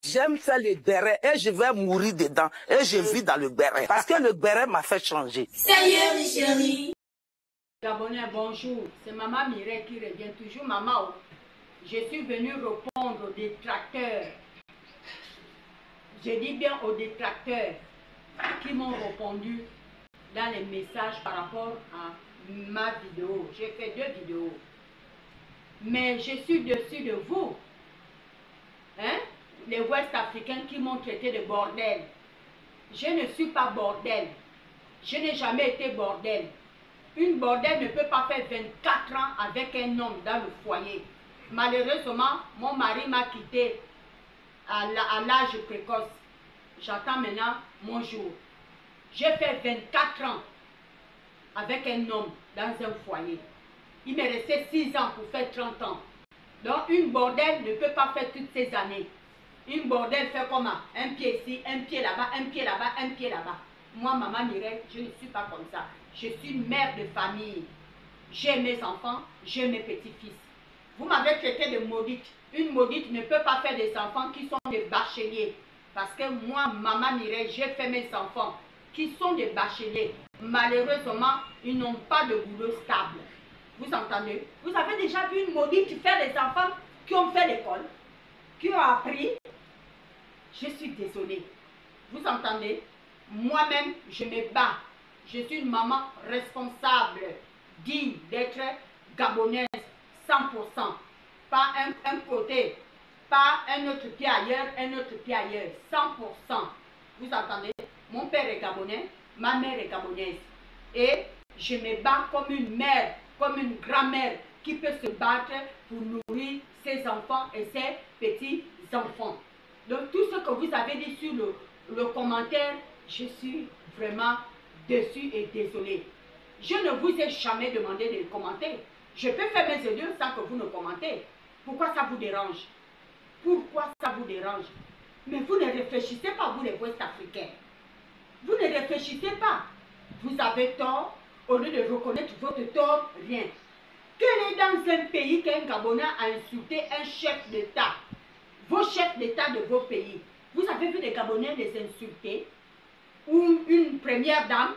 J'aime faire le béret et je vais mourir dedans. Et je vis dans le béret. Parce que le béret m'a fait changer. Seigneur, chérie. Gabonais, bonjour. C'est Maman Mireille qui revient toujours. Maman, je suis venue répondre aux détracteurs. Je dis bien aux détracteurs qui m'ont répondu dans les messages par rapport à ma vidéo. J'ai fait 2 vidéos. Mais je suis dessus de vous. Hein? Les Ouest-Africains qui m'ont traité de bordel. Je ne suis pas bordel. Je n'ai jamais été bordel. Une bordel ne peut pas faire 24 ans avec un homme dans le foyer. Malheureusement, mon mari m'a quitté à l'âge précoce. J'attends maintenant mon jour. J'ai fait 24 ans avec un homme dans un foyer. Il m'est resté 6 ans pour faire 30 ans. Donc une bordel ne peut pas faire toutes ces années. Une bordel fait comment? Un pied ici, un pied là-bas, un pied là-bas, un pied là-bas. Moi, Maman Mireille, je ne suis pas comme ça. Je suis une mère de famille. J'ai mes enfants, j'ai mes petits-fils. Vous m'avez traité de maudite. Une maudite ne peut pas faire des enfants qui sont des bacheliers. Parce que moi, Maman Mireille, j'ai fait mes enfants qui sont des bacheliers. Malheureusement, ils n'ont pas de boulot stable. Vous entendez? Vous avez déjà vu une maudite faire des enfants qui ont fait l'école, qui ont appris? Je suis désolée. Vous entendez? Moi-même, je me bats. Je suis une maman responsable, digne d'être gabonaise, 100%. Pas un côté, pas un autre pied ailleurs, un autre pied ailleurs, 100%. Vous entendez? Mon père est gabonais, ma mère est gabonaise. Et je me bats comme une mère, comme une grand-mère qui peut se battre pour nourrir ses enfants et ses petits-enfants. Donc tout ce que vous avez dit sur le commentaire, je suis vraiment déçue et désolée. Je ne vous ai jamais demandé de commenter. Je peux faire mes vidéos sans que vous ne commentez. Pourquoi ça vous dérange? Pourquoi ça vous dérange? Mais vous ne réfléchissez pas, vous les Ouest-Africains. Vous ne réfléchissez pas. Vous avez tort, au lieu de reconnaître votre tort, rien. Quel est dans un pays qu'un Gabonais a insulté un chef d'État? Vos chefs d'État de vos pays. Vous avez vu des Gabonais les insulter? Ou une première dame?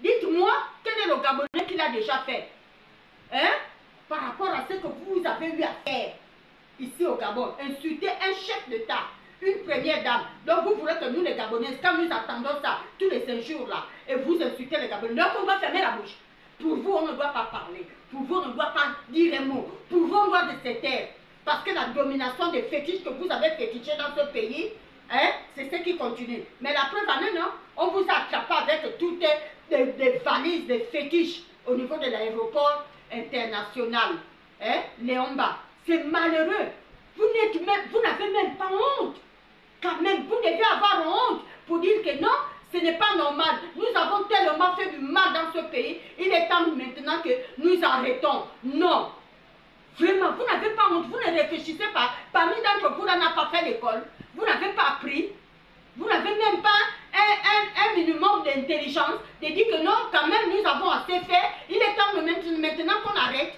Dites-moi, quel est le Gabonais qu'il a déjà fait? Hein? Par rapport à ce que vous avez eu à faire ici au Gabon. Insulter un chef d'État, une première dame. Donc vous voulez que nous les Gabonais, quand nous attendons ça, tous les 5 jours là, et vous insultez les Gabonais, donc on va fermer la bouche. Pour vous, on ne doit pas parler. Pour vous, on ne doit pas dire un mot. Pour vous, on doit se taire. Parce que la domination des fétiches que vous avez fétichés dans ce pays, hein, c'est ce qui continue. Mais la preuve en est, non, on vous a attrapé avec toutes des valises, des fétiches au niveau de l'aéroport international. Hein, Léomba. C'est malheureux. Vous n'avez même pas honte. Quand même, vous devez avoir honte pour dire que non, ce n'est pas normal. Nous avons tellement fait du mal dans ce pays. Il est temps maintenant que nous arrêtons. Non. Vraiment, vous n'avez pas honte. Vous ne réfléchissez pas. Parmi d'entre vous, là, n'a pas fait l'école. Vous n'avez pas appris. Vous n'avez même pas un minimum d'intelligence de dire que non, quand même, nous avons assez fait. Il est temps maintenant qu'on arrête.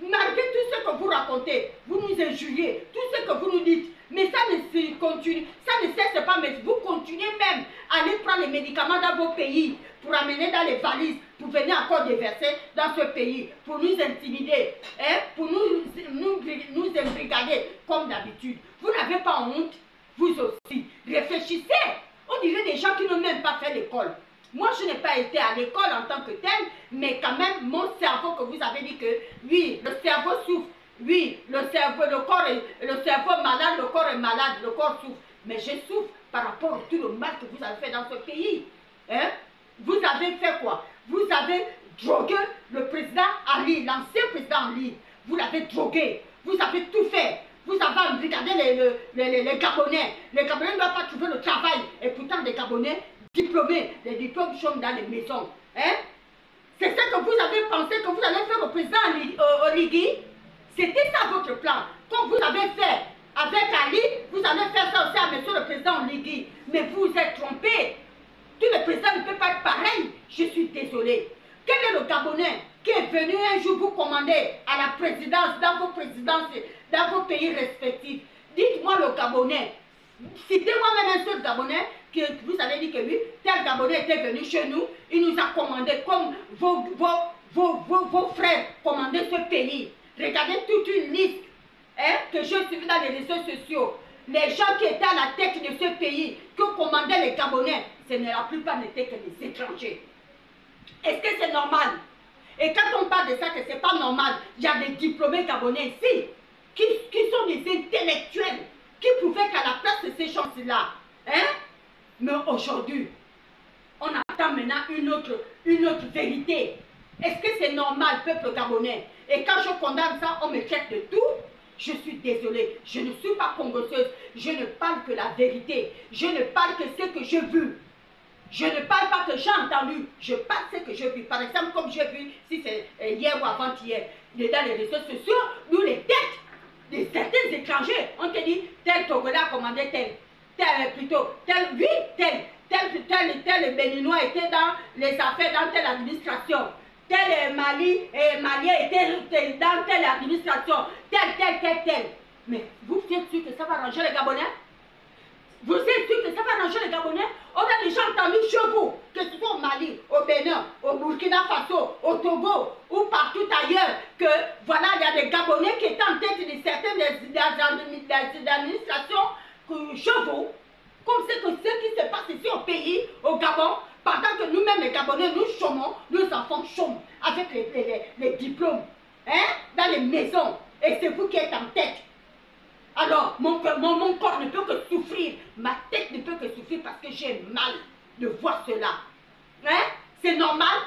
Malgré tout ce que vous racontez, vous nous injuriez, tout ce que vous nous dites, mais ça ne continue, ça ne cesse pas, mais vous continuez même à aller prendre les médicaments dans vos pays, pour amener dans les valises, pour venir encore déverser dans ce pays, pour nous intimider, hein, pour nous embrigader comme d'habitude. Vous n'avez pas honte, vous aussi. Réfléchissez, on dirait des gens qui n'ont même pas fait l'école. Moi, je n'ai pas été à l'école en tant que tel, mais quand même, mon cerveau, que vous avez dit que, oui, le cerveau souffre, oui, le cerveau malade, le corps est malade, le corps souffre. Mais je souffre par rapport à tout le mal que vous avez fait dans ce pays. Hein? Vous avez fait quoi? Vous avez drogué le président Ali, l'ancien président Ali. Vous l'avez drogué, vous avez tout fait. Vous avez regardé les Gabonais. Les Gabonais ne doivent pas trouver le travail. Et pourtant, les Gabonais diplômés, les diplômes sont dans les maisons. Hein? C'est ce que vous avez pensé que vous allez faire au président Oligui? C'était ça votre plan. Comme vous avez fait avec Ali, vous allez faire ça aussi à monsieur le président Oligui. Mais vous vous êtes trompé. Tous les présidents ne peuvent pas être pareils. Je suis désolée. Quel est le Gabonais qui est venu un jour vous commander à la présidence, dans vos présidences, dans vos pays respectifs? Dites-moi le Gabonais. Citez-moi même un seul Gabonais que vous avez dit que oui, tel Gabonais était venu chez nous, il nous a commandé comme vos frères commandaient ce pays. Regardez toute une liste que je suis dans les réseaux sociaux. Les gens qui étaient à la tête de ce pays, que commandaient les Gabonais, la plupart n'étaient que des étrangers. Est-ce que c'est normal? Et quand on parle de ça, que ce n'est pas normal, il y a des diplômés gabonais ici, qui sont des intellectuels, qui pouvaient qu'à la place de ces gens-là, mais aujourd'hui, on attend maintenant une autre vérité. Est-ce que c'est normal, peuple gabonais? Et quand je condamne ça, on me traite de tout. Je suis désolée, je ne suis pas congosseuse, je ne parle que la vérité, je ne parle que ce que j'ai vu. Je ne parle pas que j'ai entendu, je parle ce que j'ai vu. Par exemple, comme j'ai vu, si c'est hier ou avant-hier, dans les réseaux sociaux, nous les têtes de certains étrangers, on te dit, tel Togolais a commandé tel Béninois était dans les affaires, dans telle administration. Tel Malien était dans telle administration, tel. Mais vous êtes sûr que ça va arranger les Gabonais? Vous êtes sûr que ça va arranger les Gabonais? On a déjà entendu chez vous, que ce soit au Mali, au Bénin, au Burkina Faso, au Togo ou partout ailleurs, que voilà, il y a des Gabonais qui étaient en tête de certaines administrations chez vous, comme c'est que ce qui se passe ici au pays, au Gabon, pendant que nous-mêmes les Gabonais, nous chômons, nos enfants chôment avec les diplômes, dans les maisons, et c'est vous qui êtes en tête. Alors, mon corps ne peut que souffrir, ma tête ne peut que souffrir parce que j'ai mal de voir cela. C'est normal?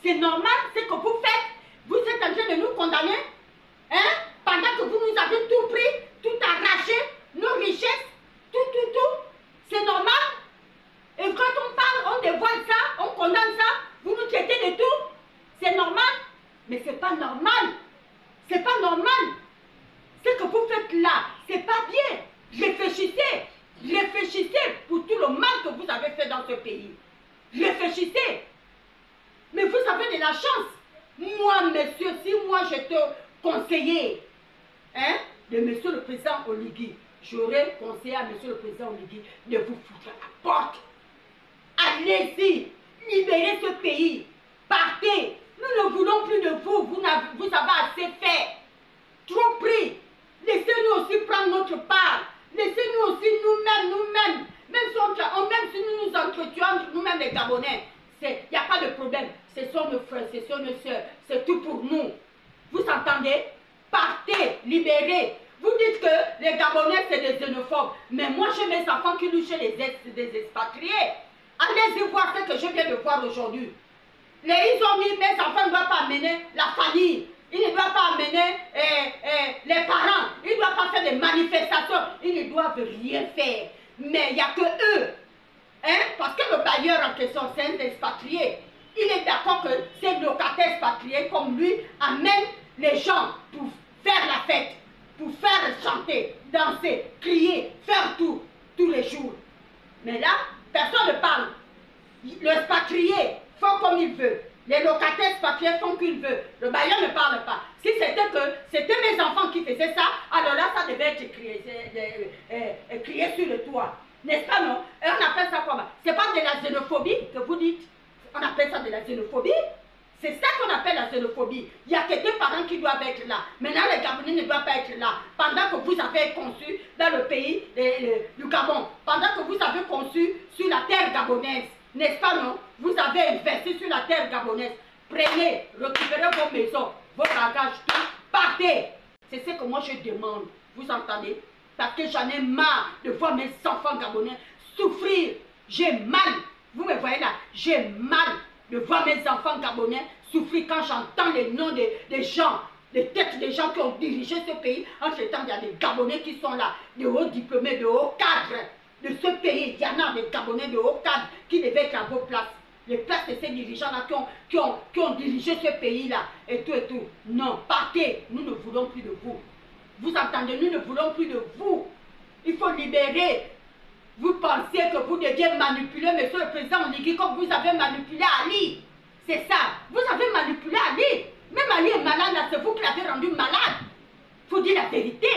C'est normal ce que vous faites? Vous êtes en train de nous condamner? Pendant que vous nous avez tout pris, tout arraché, nos richesses, tout. C'est normal? Et quand on parle, on dévoile ça, on condamne ça, vous nous traitez de tout? C'est normal? Mais c'est pas normal. C'est pas normal. Ce que vous faites là, c'est pas bien. Réfléchissez. Réfléchissez pour tout le mal que vous avez fait dans ce pays. Réfléchissez. Mais vous avez de la chance. Moi, monsieur, si moi j'étais conseiller de monsieur le président Oligui, j'aurais conseillé à monsieur le président Oligui de vous foutre à la porte. Allez-y, libérez ce pays. Partez. Nous ne voulons plus de vous. Vous avez assez fait. Trop pris. Laissez-nous aussi prendre notre part. Laissez-nous aussi nous-mêmes. Même si nous nous entretuons entre nous-mêmes les Gabonais, il n'y a pas de problème. Ce sont nos frères, ce sont nos soeurs. C'est tout pour nous. Vous entendez? Partez, libérez. Vous dites que les Gabonais, c'est des xénophobes. Mais moi, j'ai mes enfants qui louent chez des expatriés. Allez-y voir ce que je viens de voir aujourd'hui. Ils ont mis, mes enfants ne doivent pas amener la famille. Ils ne doivent pas amener les parents. Ils ne doivent pas faire des manifestations. Ils ne doivent rien faire. Mais il n'y a que eux. Parce que le bailleur en question, c'est un expatrié. Il est d'accord que ces locataires expatriés comme lui amènent les gens pour faire la fête, pour faire chanter, danser, crier, faire tout, tous les jours. Mais là, personne ne parle. L'expatrié fait comme il veut. Les locataires expatriés font qu'il veut. Le bailleur ne parle pas. Si c'était mes enfants qui faisaient ça, alors là, ça devait être crié sur le toit. N'est-ce pas, non? Et on appelle ça comment? C'est pas de la xénophobie que vous dites. On appelle ça de la xénophobie. C'est ça qu'on appelle la xénophobie. Il y a quelques parents qui doivent être là. Maintenant, les Gabonais ne doivent pas être là. Pendant que vous avez conçu dans le pays du Gabon, pendant que vous avez conçu sur la terre gabonaise, n'est-ce pas, non? Vous avez investi sur la terre gabonaise. Prenez, récupérez vos maisons, vos bagages, tout. Partez. C'est ce que moi je demande. Vous entendez? Parce que j'en ai marre de voir mes enfants gabonais souffrir. J'ai mal. Vous me voyez là? J'ai mal de voir mes enfants gabonais souffrir quand j'entends les noms des gens, les têtes des gens qui ont dirigé ce pays. En ce temps, il y a des Gabonais qui sont là, de hauts diplômés, de hauts cadres de ce pays. Il y en a des Gabonais de hauts cadres qui devaient être à vos places. Les places de ces dirigeants-là qui ont dirigé ce pays-là, et tout. Non, partez, nous ne voulons plus de vous. Vous entendez, nous ne voulons plus de vous. Il faut libérer. Vous pensez que vous deviez manipuler monsieur le président Oligui comme vous avez manipulé Ali. C'est ça. Vous avez manipulé Ali. Même Ali est malade, c'est vous qui l'avez rendu malade. Il faut dire la vérité.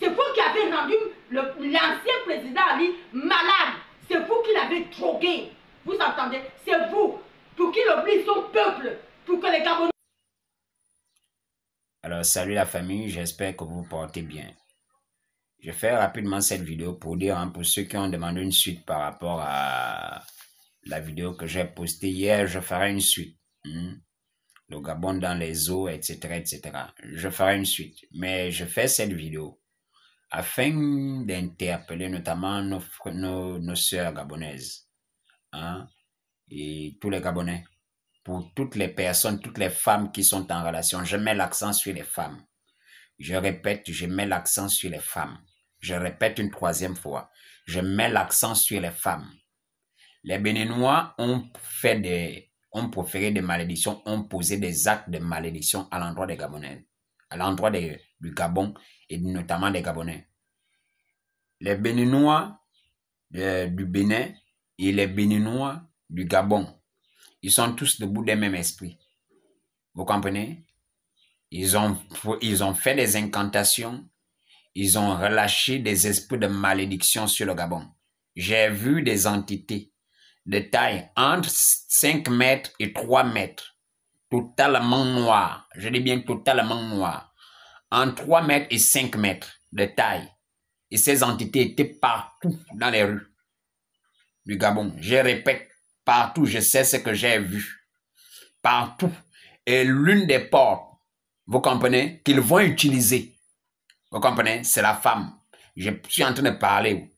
C'est vous qui avez rendu L'ancien président Ali, malade. C'est vous qui l'avez drogué. Vous entendez? C'est vous. Pour qu'il oublie son peuple. Pour que les Gabonais... Alors, salut la famille, j'espère que vous vous portez bien. Je fais rapidement cette vidéo pour dire, pour ceux qui ont demandé une suite par rapport à la vidéo que j'ai postée hier, je ferai une suite. Le Gabon dans les eaux, etc., etc. Je ferai une suite. Mais je fais cette vidéo afin d'interpeller notamment nos sœurs gabonaises. Et tous les Gabonais. Pour toutes les personnes, toutes les femmes qui sont en relation. Je mets l'accent sur les femmes. Je répète, je mets l'accent sur les femmes. Je répète une troisième fois. Je mets l'accent sur les femmes. Les Béninois ont proféré des malédictions, ont posé des actes de malédiction à l'endroit des Gabonais, à l'endroit du Gabon et notamment des Gabonais. Les Béninois du Bénin et les Béninois du Gabon, ils sont tous debout d'un même esprit. Vous comprenez? Ils ont fait des incantations. Ils ont relâché des esprits de malédiction sur le Gabon. J'ai vu des entités de taille entre 5 mètres et 3 mètres. Totalement noires. Je dis bien totalement noires. Entre 3 mètres et 5 mètres de taille. Et ces entités étaient partout dans les rues du Gabon. Je répète, partout, je sais ce que j'ai vu. Partout. Et l'une des portes, vous comprenez, qu'ils vont utiliser, vous comprenez, c'est la femme. Je suis en train de parler.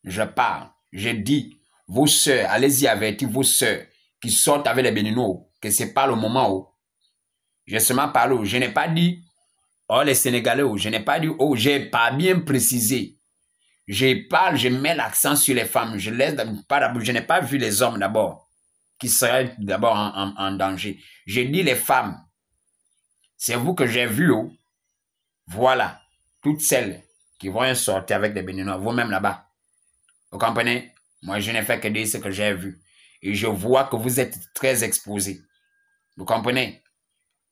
Je parle. Je dis, vos sœurs, allez-y avertir vos sœurs qui sortent avec les Béninois, que ce n'est pas le moment où. J'ai seulement parlé. Je n'ai pas dit, oh les Sénégalais, je n'ai pas dit, oh, j'ai pas bien précisé. Je parle, je mets l'accent sur les femmes. Je n'ai pas vu les hommes d'abord, qui seraient d'abord en danger. Je dis les femmes. C'est vous que j'ai vu. Oh. Voilà. Toutes celles qui vont sortir avec des Béninois, vous-même là-bas. Vous comprenez? Moi, je n'ai fait que dire ce que j'ai vu. Et je vois que vous êtes très exposés. Vous comprenez?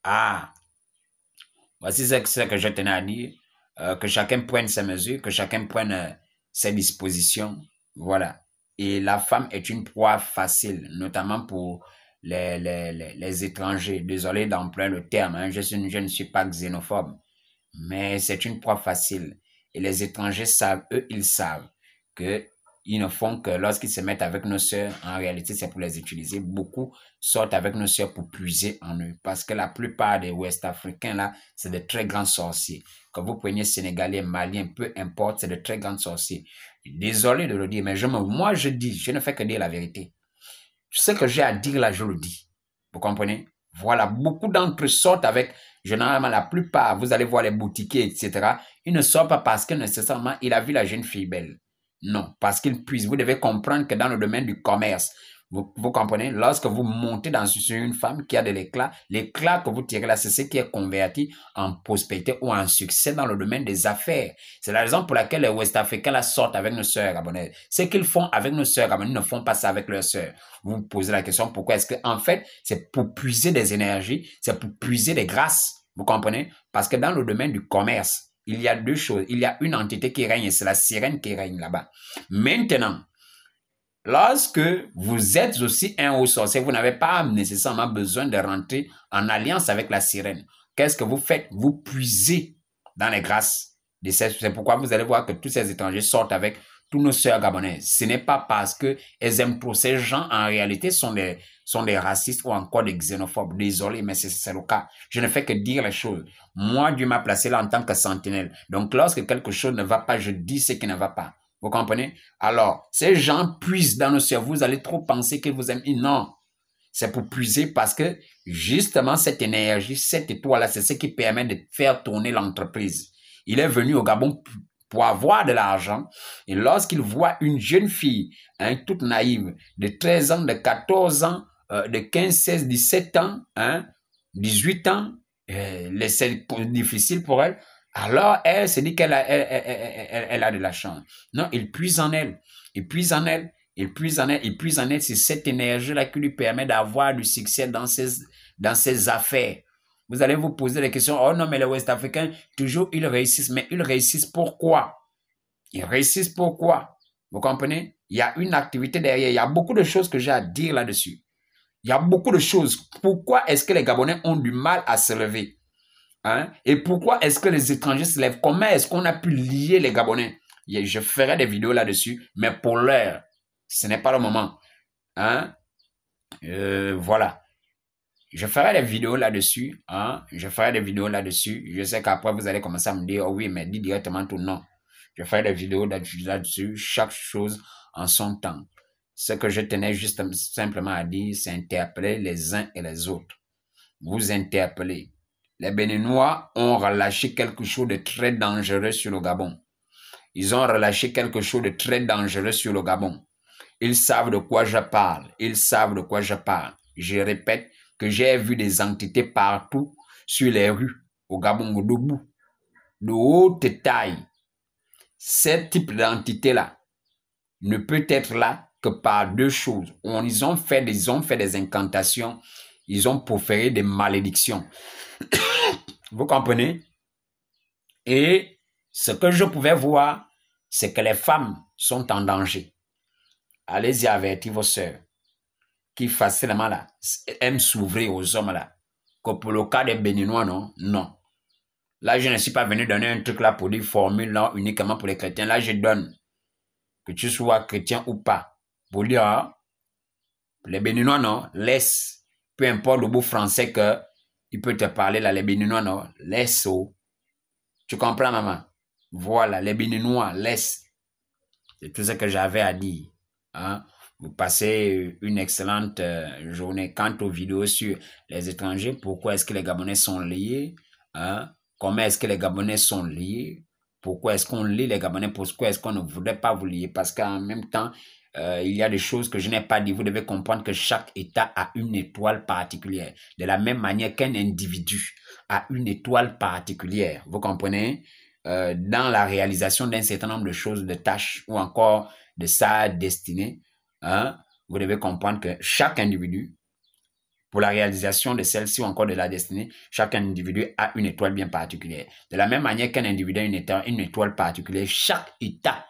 Ah. Voici ce que je tenais à dire. Que chacun prenne ses mesures, que chacun prenne ses dispositions. Voilà. Et la femme est une proie facile, notamment pour les étrangers. Désolé d'employer le terme, je ne suis pas xénophobe. Mais c'est une proie facile. Et les étrangers savent, eux, ils savent qu'ils ne font que lorsqu'ils se mettent avec nos sœurs, en réalité, c'est pour les utiliser. Beaucoup sortent avec nos sœurs pour puiser en eux. Parce que la plupart des Ouest-Africains, là, c'est de très grands sorciers. Quand vous preniez Sénégalais, Maliens, peu importe, c'est de très grands sorciers. Désolé de le dire, mais moi, je dis, je ne fais que dire la vérité. Ce que j'ai à dire là, je le dis. Vous comprenez? Voilà, beaucoup d'entre eux sortent avec, généralement la plupart, vous allez voir les boutiquiers, etc. Ils ne sortent pas parce que nécessairement, il a vu la jeune fille belle. Non, parce qu'ils puissent. Vous devez comprendre que dans le domaine du commerce, vous comprenez, lorsque vous montez sur une femme qui a de l'éclat, l'éclat que vous tirez là, c'est ce qui est converti en prospérité ou en succès dans le domaine des affaires. C'est la raison pour laquelle les Ouest-Africains là sortent avec nos sœurs gabonaises. Ce qu'ils font avec nos sœurs gabonaises, ils ne font pas ça avec leurs sœurs. Vous vous posez la question, pourquoi est-ce que, en fait, c'est pour puiser des énergies, c'est pour puiser des grâces. Vous comprenez? Parce que dans le domaine du commerce, il y a deux choses. Il y a une entité qui règne et c'est la sirène qui règne là-bas. Maintenant, lorsque vous êtes aussi un haut sorcier, vous n'avez pas nécessairement besoin de rentrer en alliance avec la sirène. Qu'est-ce que vous faites? Vous puisez dans les grâces. C'est pourquoi vous allez voir que tous ces étrangers sortent avec tous nos sœurs gabonaises. Ce n'est pas parce qu'elles aiment trop. Ces gens, en réalité, sont des racistes ou encore des xénophobes. Désolé, mais c'est le cas. Je ne fais que dire les choses. Moi, Dieu m'a placé là en tant que sentinelle. Donc, lorsque quelque chose ne va pas, je dis ce qui ne va pas. Vous comprenez? Alors, ces gens puisent dans nos cerveaux. Vous allez trop penser qu'ils vous aiment. Non. C'est pour puiser parce que, justement, cette énergie, cette étoile-là, c'est ce qui permet de faire tourner l'entreprise. Il est venu au Gabon pour avoir de l'argent. Et lorsqu'il voit une jeune fille, toute naïve, de 13 ans, de 14 ans, de 15, 16, 17 ans, 18 ans, c'est difficile pour elle. Alors, elle se dit qu'elle a de la chance. Non, il puise en elle. Il puise en elle. Il puise en elle. Il puise en elle. C'est cette énergie-là qui lui permet d'avoir du succès dans ses affaires. Vous allez vous poser des questions. Oh non, mais les Ouest-Africains, toujours, ils réussissent. Mais ils réussissent pourquoi? Ils réussissent pourquoi? Vous comprenez? Il y a une activité derrière. Il y a beaucoup de choses que j'ai à dire là-dessus. Il y a beaucoup de choses. Pourquoi est-ce que les Gabonais ont du mal à se lever? Hein? Et pourquoi est-ce que les étrangers se lèvent? Comment est-ce qu'on a pu lier les Gabonais? Je ferai des vidéos là-dessus, mais pour l'heure, ce n'est pas le moment. Hein? Voilà. Je ferai des vidéos là-dessus. Hein? Je ferai des vidéos là-dessus. Je sais qu'après, vous allez commencer à me dire, oh oui, mais dis directement tout non. Je ferai des vidéos là-dessus. Chaque chose en son temps. Ce que je tenais juste simplement à dire, c'est interpeller les uns et les autres. Vous interpellez. Les Béninois ont relâché quelque chose de très dangereux sur le Gabon. Ils ont relâché quelque chose de très dangereux sur le Gabon. Ils savent de quoi je parle. Ils savent de quoi je parle. Je répète que j'ai vu des entités partout sur les rues au Gabon, debout, de haute taille. Ce type d'entité-là ne peut être là que par deux choses. Ils ont fait des incantations, ils ont proféré des malédictions. Vous comprenez? Et ce que je pouvais voir, c'est que les femmes sont en danger. Allez-y avertir vos sœurs qui facilement là aiment s'ouvrir aux hommes là. Que pour le cas des Béninois, non? Non. Là, je ne suis pas venu donner un truc là pour dire formule là uniquement pour les chrétiens. Là, je donne. Que tu sois chrétien ou pas. Pour dire, hein, les Béninois, non, laisse. Peu importe le bout français que il peut te parler là, les Béninois, non, laisse. Oh. Tu comprends, maman? Voilà, les Béninois, laisse. C'est tout ce que j'avais à dire. Hein? Vous passez une excellente journée. Quant aux vidéos sur les étrangers, pourquoi est-ce que les Gabonais sont liés? Hein? Comment est-ce que les Gabonais sont liés? Pourquoi est-ce qu'on lie les Gabonais? Pourquoi est-ce qu'on ne voudrait pas vous lier? Parce qu'en même temps, il y a des choses que je n'ai pas dit. Vous devez comprendre que chaque État a une étoile particulière. De la même manière qu'un individu a une étoile particulière. Vous comprenez? Dans la réalisation d'un certain nombre de choses, de tâches ou encore de sa destinée, hein, vous devez comprendre que chaque individu, pour la réalisation de celle-ci ou encore de la destinée, chaque individu a une étoile bien particulière. De la même manière qu'un individu a une étoile particulière, chaque État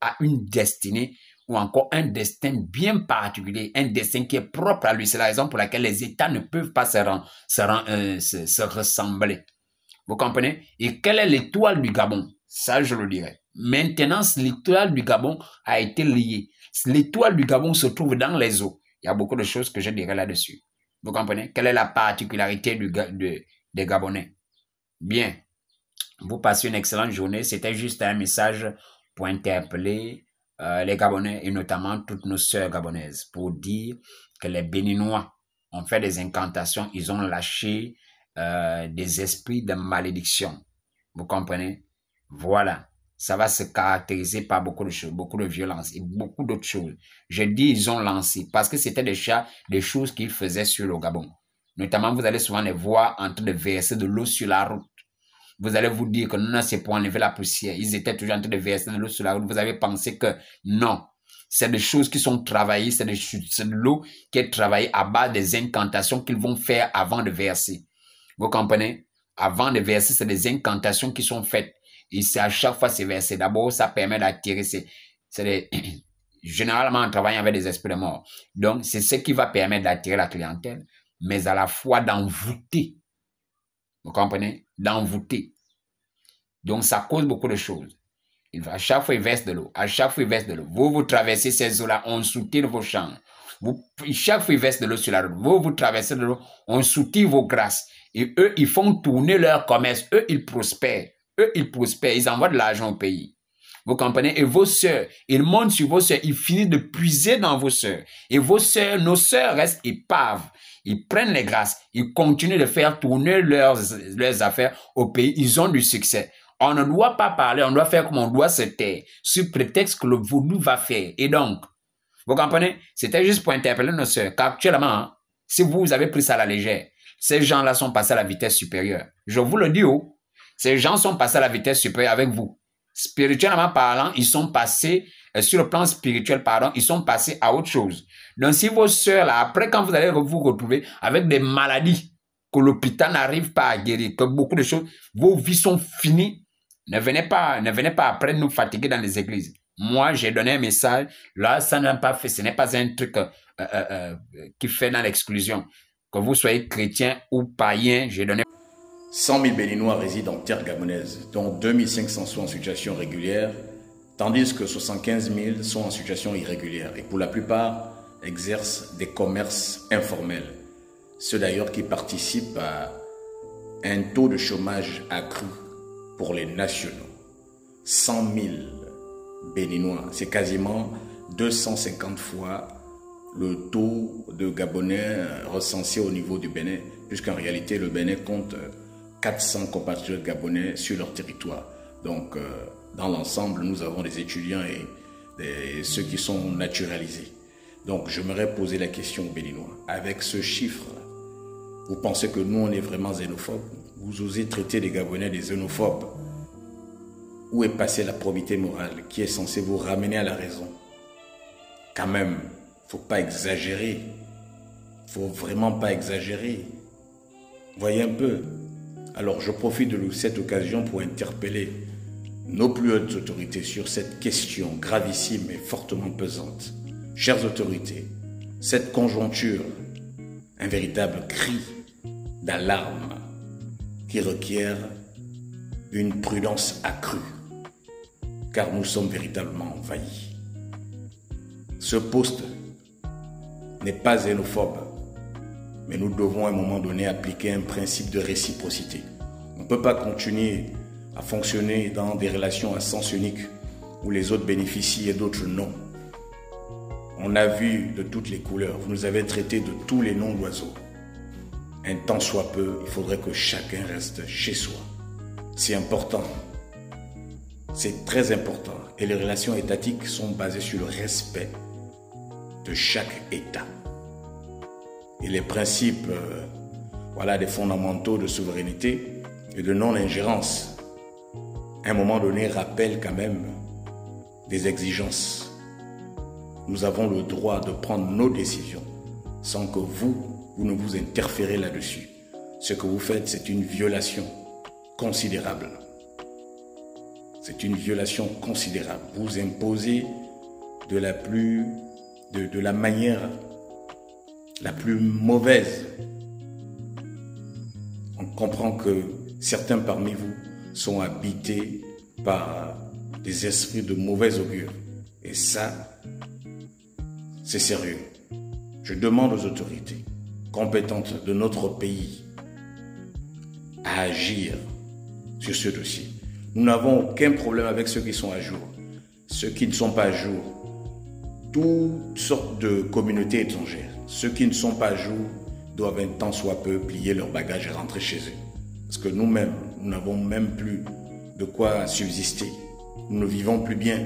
a une destinée ou encore un destin bien particulier, un destin qui est propre à lui. C'est la raison pour laquelle les États ne peuvent pas se ressembler. Vous comprenez? Et quelle est l'étoile du Gabon? Ça, je le dirai. Maintenant, l'étoile du Gabon a été liée. L'étoile du Gabon se trouve dans les eaux. Il y a beaucoup de choses que je dirai là-dessus. Vous comprenez? Quelle est la particularité des Gabonais? Bien. Vous passez une excellente journée. C'était juste un message pour interpeller les Gabonais et notamment toutes nos sœurs gabonaises pour dire que les Béninois ont fait des incantations. Ils ont lâché des esprits de malédiction. Vous comprenez? Voilà. Ça va se caractériser par beaucoup de choses, beaucoup de violence et beaucoup d'autres choses. Je dis ils ont lancé parce que c'était déjà des choses qu'ils faisaient sur le Gabon. Notamment, vous allez souvent les voir en train de verser de l'eau sur la route. Vous allez vous dire que non, c'est pour enlever la poussière. Ils étaient toujours en train de verser de l'eau sur la route. Vous avez pensé que non. C'est des choses qui sont travaillées, c'est de l'eau qui est travaillée à base des incantations qu'ils vont faire avant de verser. Vous comprenez? Avant de verser, c'est des incantations qui sont faites. Et c'est à chaque fois c'est versé. D'abord, ça permet d'attirer. Généralement, en travaillant avec des esprits de mort. Donc, c'est ce qui va permettre d'attirer la clientèle, mais à la fois d'envoûter. Vous comprenez? D'envoûter. Donc, ça cause beaucoup de choses. À chaque fois, il verse de l'eau. À chaque fois, il verse de l'eau. Vous traversez ces eaux-là, on soutire vos champs. Chaque fois, ils versent de l'eau sur la route. Vous traversez de l'eau, on soutire vos grâces. Et eux, ils font tourner leur commerce. Eux, ils prospèrent. Eux, ils prospèrent. Ils envoient de l'argent au pays. Vous comprenez? Et vos sœurs, ils montent sur vos sœurs. Ils finissent de puiser dans vos sœurs. Et vos sœurs, nos sœurs restent épaves. Ils prennent les grâces. Ils continuent de faire tourner leurs affaires au pays. Ils ont du succès. On ne doit pas parler. On doit faire comme on doit se taire. Sous prétexte que le vaudou va faire. Et donc, vous comprenez? C'était juste pour interpeller nos sœurs. Car actuellement, hein, si vous avez pris ça à la légère, ces gens-là sont passés à la vitesse supérieure. Je vous le dis, oh. Ces gens sont passés à la vitesse supérieure avec vous. Spirituellement parlant, ils sont passés, sur le plan spirituel, pardon, ils sont passés à autre chose. Donc, si vos sœurs, là, après, quand vous allez vous retrouver avec des maladies que l'hôpital n'arrive pas à guérir, que beaucoup de choses, vos vies sont finies, Ne venez pas après nous fatiguer dans les églises. Moi, j'ai donné un message. Là, ça n'a pas fait. Ce n'est pas un truc qui fait dans l'exclusion. Que vous soyez chrétien ou païen, j'ai donné... 100 000 Béninois résident en terre gabonaise, dont 2500 sont en situation régulière, tandis que 75 000 sont en situation irrégulière et pour la plupart exercent des commerces informels. Ceux d'ailleurs qui participent à un taux de chômage accru pour les nationaux. 100 000 Béninois, c'est quasiment 250 fois le taux de Gabonais recensé au niveau du Bénin, puisqu'en réalité le Bénin compte 400 compatriotes gabonais sur leur territoire. Donc dans l'ensemble, nous avons des étudiants et ceux qui sont naturalisés. Donc j'aimerais poser la question aux Béninois. Avec ce chiffre, vous pensez que nous on est vraiment xénophobes? Vous osez traiter les Gabonais des xénophobes? Où est passée la probité morale qui est censée vous ramener à la raison? Quand même, faut pas exagérer. Faut vraiment pas exagérer. Voyez un peu. Alors je profite de cette occasion pour interpeller nos plus hautes autorités sur cette question gravissime et fortement pesante. Chères autorités, cette conjoncture, un véritable cri d'alarme qui requiert une prudence accrue, car nous sommes véritablement envahis. Ce poste n'est pas xénophobe, mais nous devons à un moment donné appliquer un principe de réciprocité. On ne peut pas continuer à fonctionner dans des relations à sens unique où les autres bénéficient et d'autres non. On a vu de toutes les couleurs, vous nous avez traités de tous les noms d'oiseaux. Un tant soit peu, il faudrait que chacun reste chez soi. C'est important, c'est très important et les relations étatiques sont basées sur le respect de chaque État. Et les principes des fondamentaux de souveraineté et de non-ingérence, à un moment donné, rappellent quand même des exigences. Nous avons le droit de prendre nos décisions sans que vous ne vous interférez là-dessus. Ce que vous faites, c'est une violation considérable. C'est une violation considérable. Vous imposez de la manière la plus mauvaise. On comprend que certains parmi vous sont habités par des esprits de mauvais augure. Et ça, c'est sérieux. Je demande aux autorités compétentes de notre pays à agir sur ce dossier. Nous n'avons aucun problème avec ceux qui sont à jour. Ceux qui ne sont pas à jour, toutes sortes de communautés étrangères, ceux qui ne sont pas à jour doivent un tant soit peu plier leurs bagages et rentrer chez eux. Parce que nous-mêmes, nous n'avons même plus de quoi subsister. Nous ne vivons plus bien.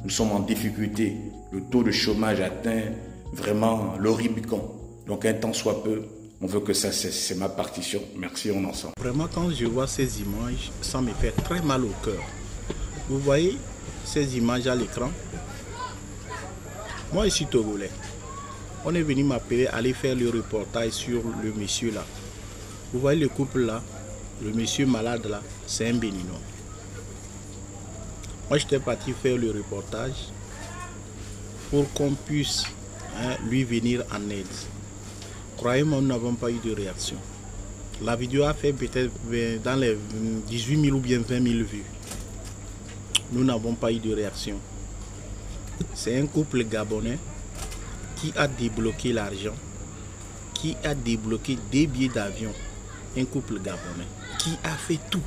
Nous sommes en difficulté. Le taux de chômage atteint vraiment le Rubicon. Donc un tant soit peu, on veut que ça cesse. C'est ma partition. Merci, on en sort. Vraiment, quand je vois ces images, ça me fait très mal au cœur. Vous voyez ces images à l'écran? Moi, je suis togolais. On est venu m'appeler, aller faire le reportage sur le monsieur là. Vous voyez le couple là, le monsieur malade là, c'est un Béninois. Moi, j'étais parti faire le reportage pour qu'on puisse lui venir en aide. Croyez-moi, nous n'avons pas eu de réaction. La vidéo a fait peut-être dans les 18 000 ou bien 20 000 vues. Nous n'avons pas eu de réaction. C'est un couple gabonais qui a débloqué l'argent, qui a débloqué des billets d'avion. Un couple gabonais qui a fait tout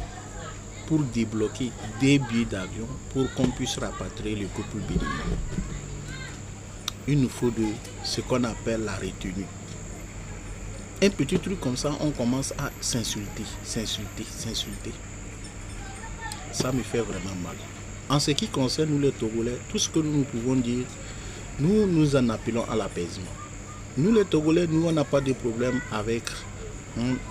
pour débloquer des billets d'avion pour qu'on puisse rapatrier le couple béninois. Il nous faut de ce qu'on appelle la retenue. Un petit truc comme ça, on commence à s'insulter. Ça me fait vraiment mal. En ce qui concerne nous les Togolais, tout ce que nous pouvons dire, nous en appelons à l'apaisement. Nous les Togolais, nous on n'a pas de problème avec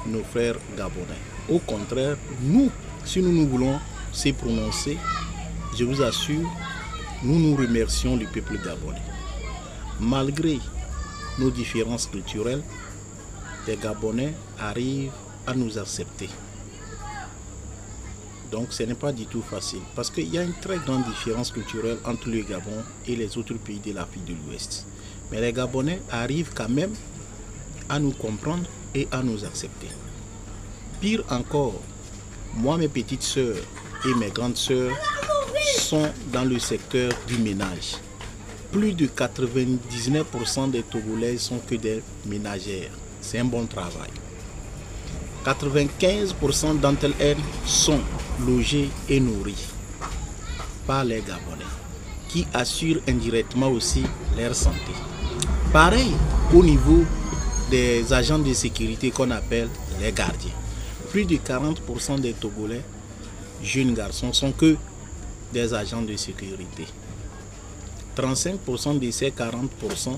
nos frères gabonais. Au contraire, nous, si nous voulons se prononcer, je vous assure, nous remercions le peuple gabonais. Malgré nos différences culturelles, les Gabonais arrivent à nous accepter. Donc ce n'est pas du tout facile parce qu'il y a une très grande différence culturelle entre le Gabon et les autres pays de l'Afrique de l'Ouest. Mais les Gabonais arrivent quand même à nous comprendre et à nous accepter. Pire encore, moi, mes petites sœurs et mes grandes sœurs sont dans le secteur du ménage. Plus de 99% des Togolais sont que des ménagères. C'est un bon travail. 95% d'entre elles sont logées et nourries par les Gabonais, qui assurent indirectement aussi leur santé. Pareil au niveau des agents de sécurité qu'on appelle les gardiens. Plus de 40% des Togolais, jeunes garçons, sont que des agents de sécurité. 35% de ces 40%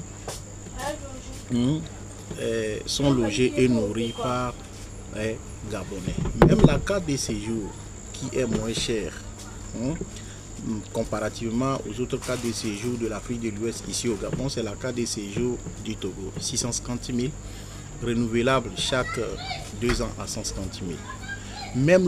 sont logés et nourris par les Gabonais. Même la carte de séjour qui est moins chère comparativement aux autres cartes de séjour de l'Afrique de l'Ouest ici au Gabon, c'est la carte de séjour du Togo, 650 000, renouvelable chaque 2 ans à 150 000. Même